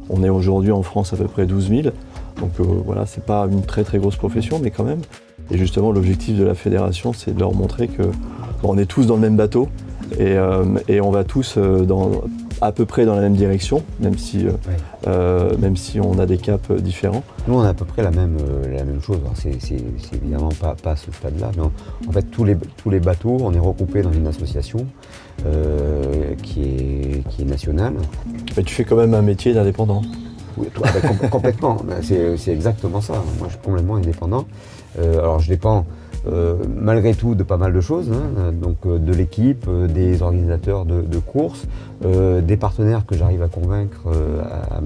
On est aujourd'hui en France à peu près 12 000, donc voilà, c'est pas une très grosse profession, mais quand même. Et justement, l'objectif de la fédération, c'est de leur montrer que on est tous dans le même bateau et on va tous à peu près dans la même direction, même si on a des caps différents. Nous, on a à peu près la même chose. C'est évidemment pas à ce stade-là, mais en fait, tous les bateaux, on est regroupés dans une association qui est nationale. Mais tu fais quand même un métier d'indépendant. Oui, complètement. C'est exactement ça. Moi, je suis complètement indépendant. Alors, je dépends malgré tout de pas mal de choses, hein, donc de l'équipe, des organisateurs de courses, des partenaires que j'arrive à convaincre à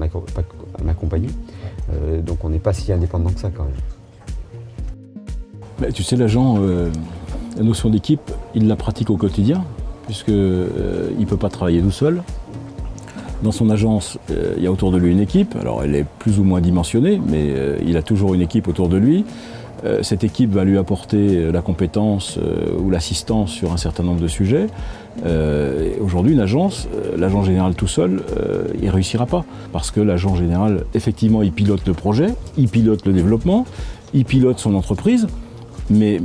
m'accompagner. Donc on n'est pas si indépendant que ça quand même. Mais tu sais, l'agent, la notion d'équipe, il la pratique au quotidien, puisqu'il ne peut pas travailler tout seul. Dans son agence, il y a autour de lui une équipe. Alors elle est plus ou moins dimensionnée, mais il a toujours une équipe autour de lui. Cette équipe va lui apporter la compétence ou l'assistance sur un certain nombre de sujets. Aujourd'hui, une agence, l'agent général tout seul, il ne réussira pas. Parce que l'agent général, effectivement, il pilote le projet, il pilote le développement, il pilote son entreprise, mais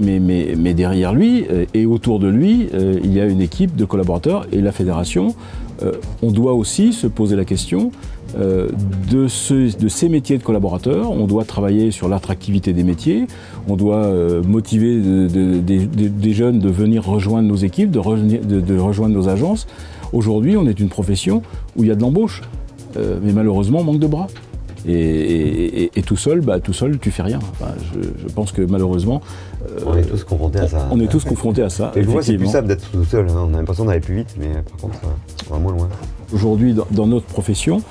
derrière lui et autour de lui, il y a une équipe de collaborateurs et la fédération. On doit aussi se poser la question de ces métiers de collaborateurs. On doit travailler sur l'attractivité des métiers, on doit motiver des jeunes de venir rejoindre nos équipes, de rejoindre nos agences. Aujourd'hui, on est une profession où il y a de l'embauche, mais malheureusement, on manque de bras. Et tout seul, tu fais rien. Enfin, je pense que malheureusement... on est tous confrontés à ça. On est tous confrontés à ça. Et moi, c'est plus simple d'être tout seul. Hein. On a l'impression d'aller plus vite, mais par contre, on va moins loin. Aujourd'hui, dans notre profession,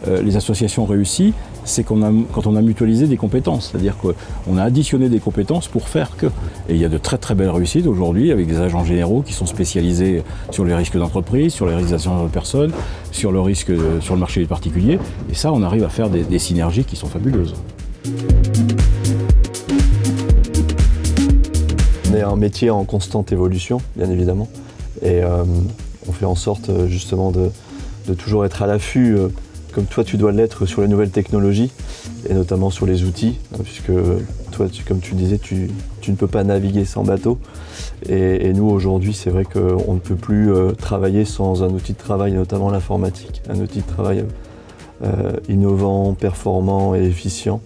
les associations réussies, c'est quand on a mutualisé des compétences. C'est-à-dire qu'on a additionné des compétences pour faire que. Et il y a de très belles réussites aujourd'hui avec des agents généraux qui sont spécialisés sur les risques d'entreprise, sur les risques de personnes, sur le risque sur le marché des particuliers. Et ça, on arrive à faire des synergies qui sont fabuleuses. On est un métier en constante évolution, bien évidemment. Et on fait en sorte justement de toujours être à l'affût, comme toi tu dois l'être sur les nouvelles technologies, et notamment sur les outils, puisque toi, comme tu disais, tu ne peux pas naviguer sans bateau. Et nous, aujourd'hui, c'est vrai qu'on ne peut plus travailler sans un outil de travail, notamment l'informatique, un outil de travail innovant, performant et efficient.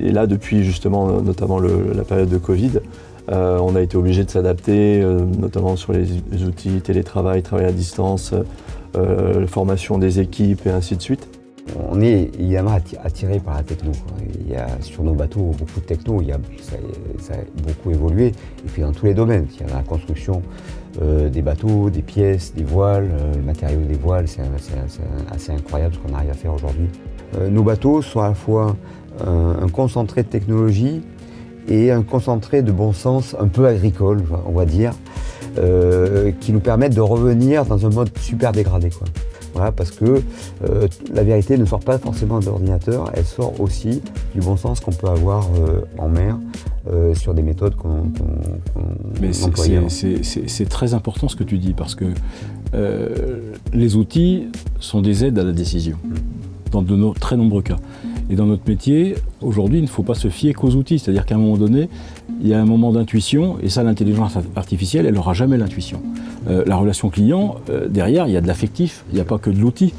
Et là, depuis justement, notamment la période de Covid, on a été obligé de s'adapter, notamment sur les outils télétravail, travail à distance, formation des équipes et ainsi de suite. On est évidemment attiré par la techno. Il y a sur nos bateaux beaucoup de techno, ça a beaucoup évolué, et puis dans tous les domaines. Il y a la construction des bateaux, des pièces, des voiles, le matériau des voiles, c'est assez incroyable ce qu'on arrive à faire aujourd'hui. Nos bateaux sont à la fois un concentré de technologie et un concentré de bon sens un peu agricole, on va dire, qui nous permettent de revenir dans un mode super dégradé, quoi. Voilà, parce que la vérité ne sort pas forcément de l'ordinateur, elle sort aussi du bon sens qu'on peut avoir en mer sur des méthodes qu'on emploie. C'est très important ce que tu dis, parce que les outils sont des aides à la décision, dans de très nombreux cas. Et dans notre métier, aujourd'hui, il ne faut pas se fier qu'aux outils. C'est-à-dire qu'à un moment donné, il y a un moment d'intuition, et ça, l'intelligence artificielle, elle n'aura jamais l'intuition. La relation client, derrière, il y a de l'affectif, il n'y a pas que de l'outil.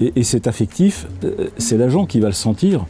Et cet affectif, c'est l'agent qui va le sentir.